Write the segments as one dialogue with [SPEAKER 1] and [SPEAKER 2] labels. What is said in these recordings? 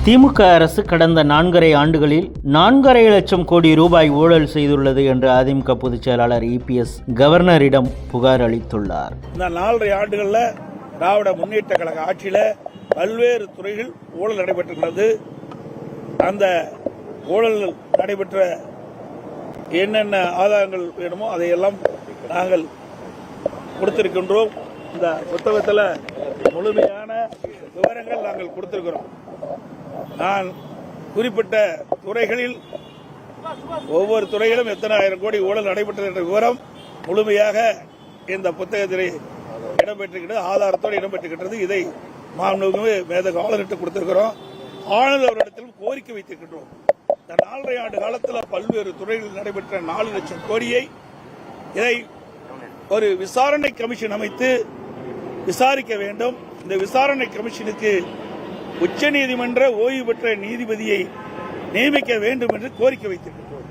[SPEAKER 1] திமுக அரசு கடந்த 4.5 ஆண்டுகளில் 4.5 லட்சம் கோடி ரூபாய் ஊழல் செய்துள்ளது என்று அதிமுக பொதுச் செயலாளர் EPS கவர்னரிடம் புகார் அளித்துள்ளார்.
[SPEAKER 2] இந்த 4.5 ஆண்டுகளில் திராவிட முன்னேற்ற கழக ஆட்சியில் பல்வேறு துறைகள் ஊழல் நடைபெற்றுள்ளது. அந்த ஊழல் நடைபெற்ற என்னென்ன ஆதாரங்கள் வேணுமோ அதையெல்லாம் நாங்கள் கொடுத்திருக்கின்றோம். இந்த புத்தகத்தில் முழுமையான விவரங்கள் நாங்கள் கொடுத்திருக்கிறோம். நான் குறிப்பிட்ட துறைகளில் ஒவ்வொரு துறையிலும் எத்தனை ஆயிரம் கோடி ஊழல் நடைபெற்றது என்ற விவரம் முழுமையாக இந்த புத்தகத்தில் இடம்பெற்றிருக்கிறது, ஆதாரத்தோடு இடம்பெற்றிருக்கிறது. இதை மாண்புமிகு மேதகு ஆளுநருக்கு கொடுத்திருக்கிறோம். ஆளுநர் அவரிடத்திலும் கோரிக்கை வைத்திருக்கின்றோம். இந்த 4.5 ஆண்டு காலத்தில் பல்வேறு துறைகளில் நடைபெற்ற 4 லட்சம் கோடியை இதை ஒரு விசாரணை கமிஷன் அமைத்து விசாரிக்க வேண்டும். இந்த விசாரணை கமிஷனுக்கு உச்சநீதிமன்ற ஓய்வு பெற்ற நீதிபதியை நியமிக்க வேண்டும் என்று கோரிக்கை வைத்திருக்கிறோம்.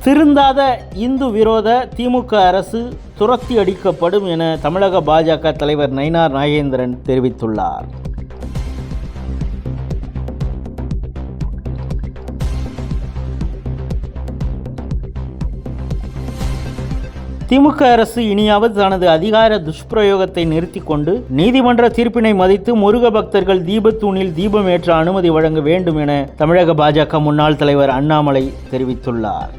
[SPEAKER 1] திருந்தாத இந்து விரோத திமுக அரசு துரத்தி அடிக்கப்படும் என தமிழக பாஜக தலைவர் நயினார் நாகேந்திரன் தெரிவித்துள்ளார். திமுக அரசு இனியாவது தனது அதிகார துஷ்பிரயோகத்தை நிறுத்திக் கொண்டு நீதிமன்ற தீர்ப்பினை மதித்து முருக பக்தர்கள் தீபத்தூணில் தீபம் ஏற்ற அனுமதி வழங்க வேண்டும் என தமிழக பாஜக முன்னாள் தலைவர் அண்ணாமலை தெரிவித்துள்ளார்.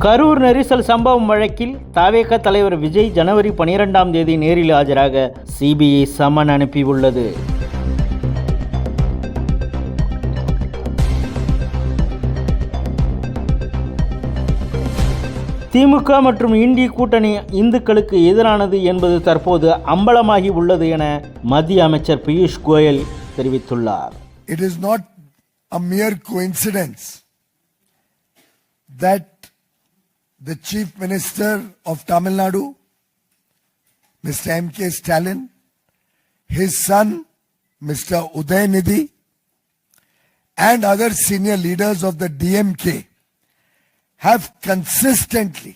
[SPEAKER 1] கரூர் நெரிசல் சம்பவம் வழக்கில் தவேக தலைவர் விஜய் ஜனவரி 12ஆம் தேதி நேரில் ஆஜராக CBI சம்மன் அனுப்பியுள்ளது. திமுக மற்றும் இந்தி கூட்டணி இந்துக்களுக்கு எதிரானது என்பது தற்போது அம்பலமாகி உள்ளது என மத்திய அமைச்சர் பியூஷ் கோயல் தெரிவித்துள்ளார்.
[SPEAKER 3] It is not a mere coincidence that the Chief Minister of Tamil Nadu, Mr. M.K. Stalin, his son, Mr. Udayanidhi, and other senior leaders of the DMK have consistently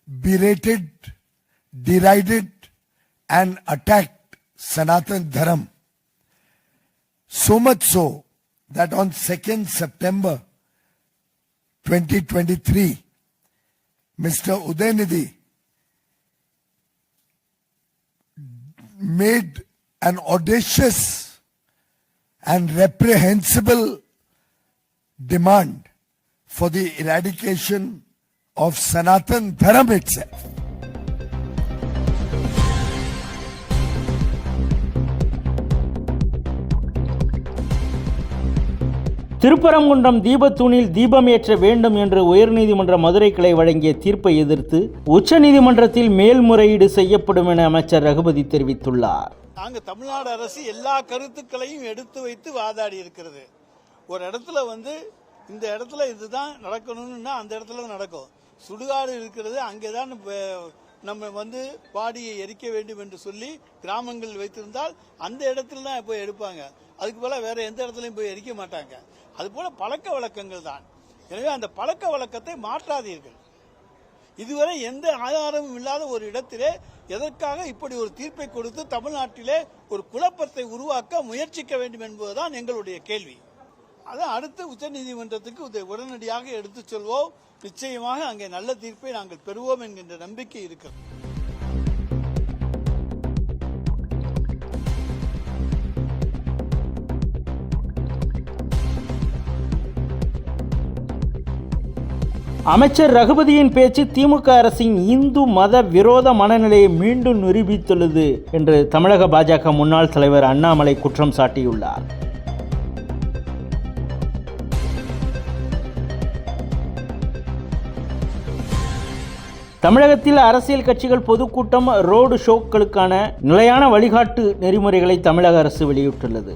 [SPEAKER 3] berated, derided, and attacked Sanatan Dharam. So much so that on 2nd September 2023, Mr. Udayanidhi made an audacious and reprehensible demand for the eradication of Sanatan Dharam itself.
[SPEAKER 1] Thiruparankundram தீபத்தூணில் தீபம் ஏற்ற வேண்டும் என்று உயர்நீதிமன்ற மதுரை கிளை வழங்கிய தீர்ப்பை எதிர்த்து உச்சநீதிமன்றத்தில் மேல்முறையீடு செய்யப்படும் என அமைச்சர் ரகுபதி தெரிவித்துள்ளார்.
[SPEAKER 4] நாங்கள் தமிழ்நாடு அரசு எல்லா கருத்துக்களையும் எடுத்து வைத்து வாதாடி இருக்கிறது. ஒரு இடத்துல இந்த இடத்துல இதுதான் நடக்கணும்னா அந்த இடத்துல நடக்கும். சுடுகாடு இருக்கிறது, அங்கேதான் நம்ம பாடியை எரிக்க வேண்டும் என்று சொல்லி கிராமங்கள் வைத்திருந்தால் அந்த இடத்துல தான் போய் எடுப்பாங்க. அதுக்கு போல வேற எந்த இடத்துலையும் போய் எரிக்க மாட்டாங்க. அது போல பழக்க வழக்கங்கள் தான். எனவே அந்த பழக்க வழக்கத்தை மாற்றாதீர்கள். இதுவரை எந்த ஆதாரமும் இல்லாத ஒரு இடத்திலே எதற்காக இப்படி ஒரு தீர்ப்பை கொடுத்து தமிழ்நாட்டிலே ஒரு குழப்பத்தை உருவாக்க முயற்சிக்க வேண்டும் என்பதுதான் எங்களுடைய கேள்வி. அதை அடுத்து உச்சநீதிமன்றத்துக்கு உடனடியாக எடுத்துச் செல்வோம். நிச்சயமாக அங்கே நல்ல தீர்ப்பை நாங்கள் பெறுவோம் என்கின்ற நம்பிக்கை இருக்கிறது.
[SPEAKER 1] அமைச்சர் ரகுபதியின் பேச்சு திமுக அரசின் இந்து மத விரோத மனநிலையை மீண்டும் நிரூபித்துள்ளது என்று தமிழக பாஜக முன்னாள் தலைவர் அண்ணாமலை குற்றம் சாட்டியுள்ளார். தமிழகத்தில் அரசியல் கட்சிகள் பொதுக்கூட்டம், ரோடு ஷோக்களுக்கான நிலையான வழிகாட்டு நெறிமுறைகளை தமிழக அரசு வெளியிட்டுள்ளது.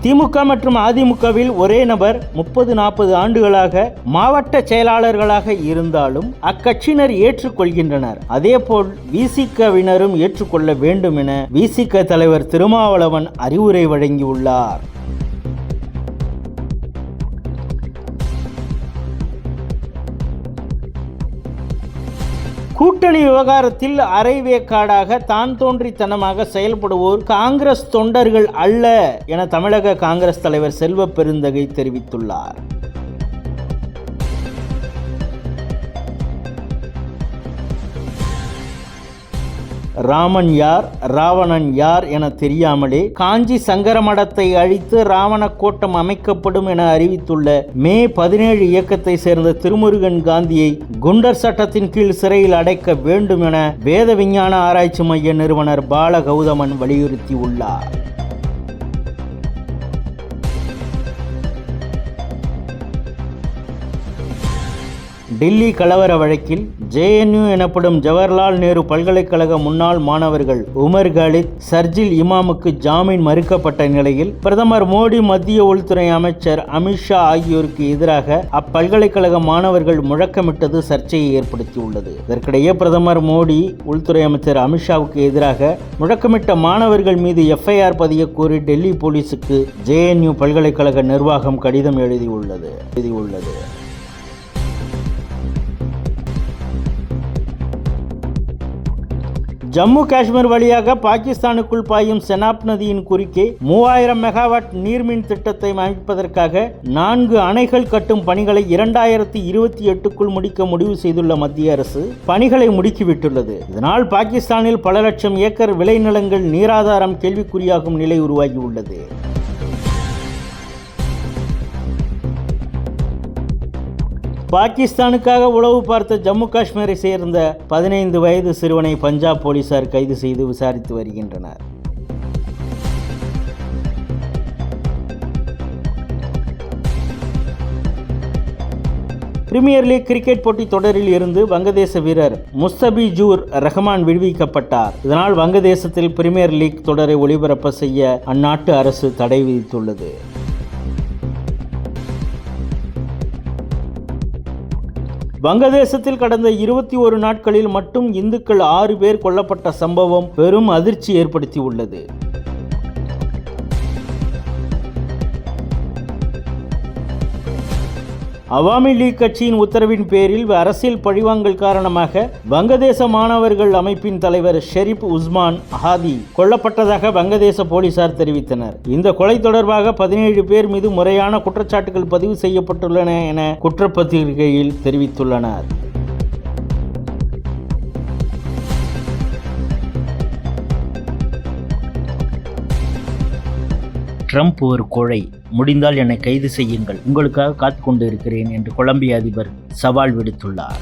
[SPEAKER 1] திமுக மற்றும் அதிமுகவில் ஒரே நபர் 30-40 ஆண்டுகளாக மாவட்ட செயலாளர்களாக இருந்தாலும் அக்கட்சியினர் ஏற்றுக்கொள்கின்றனர். அதேபோல் விசிகவினரும் ஏற்றுக்கொள்ள வேண்டும் என விசிக தலைவர் திருமாவளவன் அறிவுரை வழங்கியுள்ளார். கூட்டணி விவகாரத்தில் அரைவேக்காடாக தான் தோன்றித்தனமாக செயல்படுவோர் காங்கிரஸ் தொண்டர்கள் அல்ல என தமிழக காங்கிரஸ் தலைவர் செல்வ பெருந்தகை தெரிவித்துள்ளார். ராமன் யார் ராவணன் யார் என தெரியாமலே காஞ்சி சங்கர மடத்தை அழித்து ராவண கோட்டம் அமைக்கப்படும் என அறிவித்துள்ள மே 17 இயக்கத்தை சேர்ந்த திருமுருகன் காந்தியை குண்டர் சட்டத்தின் கீழ் சிறையில் அடைக்க வேண்டும் என வேத விஞ்ஞான ஆராய்ச்சி மைய நிறுவனர் பால கௌதமன் வலியுறுத்தியுள்ளார். டெல்லி கலவர வழக்கில் JNU எனப்படும் ஜவஹர்லால் நேரு பல்கலைக்கழக முன்னாள் மாணவர்கள் உமர் காலித், சர்ஜில் இமாமுக்கு ஜாமீன் மறுக்கப்பட்ட நிலையில் பிரதமர் மோடி, மத்திய உள்துறை அமைச்சர் அமித்ஷா ஆகியோருக்கு எதிராக அப்பல்கலைக்கழக மாணவர்கள் முழக்கமிட்டது சர்ச்சையை ஏற்படுத்தியுள்ளது. இதற்கிடையே பிரதமர் மோடி, உள்துறை அமைச்சர் அமித்ஷாவுக்கு எதிராக முழக்கமிட்ட மாணவர்கள் மீது FIR பதிய கோரி டெல்லி போலீசுக்கு JNU பல்கலைக்கழக நிர்வாகம் கடிதம் எழுதியுள்ளது. ஜம்மு காஷ்மீர் வழியாக பாகிஸ்தானுக்குள் பாயும் செனாப் நதியின் குறுக்கே 3000 மெகாவாட் நீர்மின் திட்டத்தை அமைப்பதற்காக 4 அணைகள் கட்டும் பணிகளை 2028க்குள் முடிக்க முடிவு செய்துள்ள மத்திய அரசு பணிகளை முடுக்கிவிட்டுள்ளது. இதனால் பாகிஸ்தானில் பல லட்சம் ஏக்கர் விளைநிலங்கள் நீராதாரம் கேள்விக்குறியாகும் நிலை உருவாகியுள்ளது. பாகிஸ்தானுக்காக உளவு பார்த்த ஜம்மு காஷ்மீரை சேர்ந்த 15 வயது சிறுவனை பஞ்சாப் போலீசார் கைது செய்து விசாரித்து வருகின்றனர். பிரீமியர் லீக் கிரிக்கெட் போட்டி தொடரில் இருந்து வங்கதேச வீரர் முஸ்தபிஜூர் ரஹ்மான் விடுவிக்கப்பட்டார். இதனால் வங்கதேசத்தில் பிரீமியர் லீக் தொடரை ஒளிபரப்ப செய்ய அந்நாட்டு அரசு தடை விதித்துள்ளது. வங்கதேசத்தில் கடந்த 21 நாட்களில் மட்டும் இந்துக்கள் 6 பேர் கொல்லப்பட்ட சம்பவம் பெரும் அதிர்ச்சி ஏற்படுத்தியுள்ளது. அவாமி லீக் கட்சியின் உத்தரவின் பேரில் அரசியல் பழிவாங்கல் காரணமாக வங்கதேச மாணவர்கள் அமைப்பின் தலைவர் ஷெரீப் உஸ்மான் ஹாதி கொல்லப்பட்டதாக வங்கதேச போலீசார் தெரிவித்தனர். இந்த கொலை தொடர்பாக 17 பேர் மீது முறையான குற்றச்சாட்டுகள் பதிவு செய்யப்பட்டுள்ளன என குற்றப்பத்திரிகையில் தெரிவித்துள்ளனர். ட்ரம்ப் ஒரு கோழை, முடிந்தால் என்னை கைது செய்யுங்கள், உங்களுக்காக காத்துக்கொண்டு இருக்கிறேன் என்று கொலம்பிய அதிபர் சவால் விடுத்துள்ளார்.